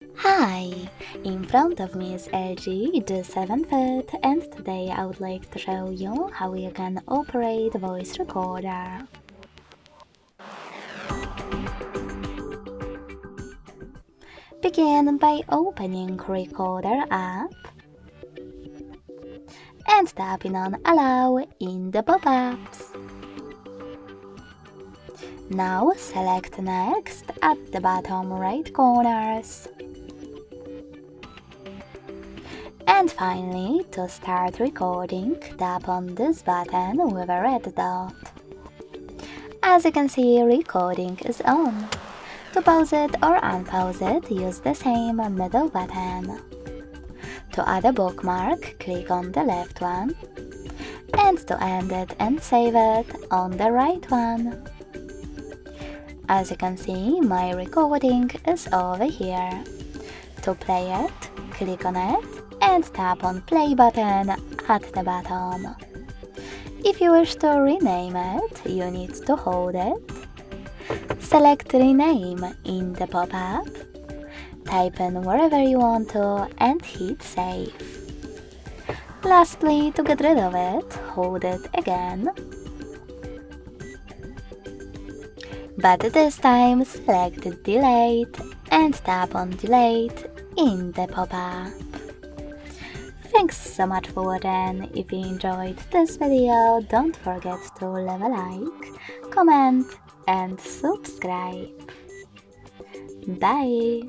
Hi! In front of me is LG G7 Fit, and today I would like to show you how you can operate voice recorder. Begin by opening Recorder app and tapping on Allow in the pop-ups. Now select Next at the bottom right corners. And finally, to start recording, tap on this button with a red dot. As you can see, recording is on. To pause it or unpause it, use the same middle button. To add a bookmark, click on the left one. And to end it and save it, on the right one. As you can see, my recording is over here. To play it, click on it and tap on play button at the bottom. If you wish to rename it, you need to hold it. Select rename in the pop-up, type in wherever you want to and hit save. Lastly, to get rid of it, hold it again. But this time select delete and tap on delete in the pop-up. Thanks so much for watching. If you enjoyed this video, don't forget to leave a like, comment and subscribe. Bye!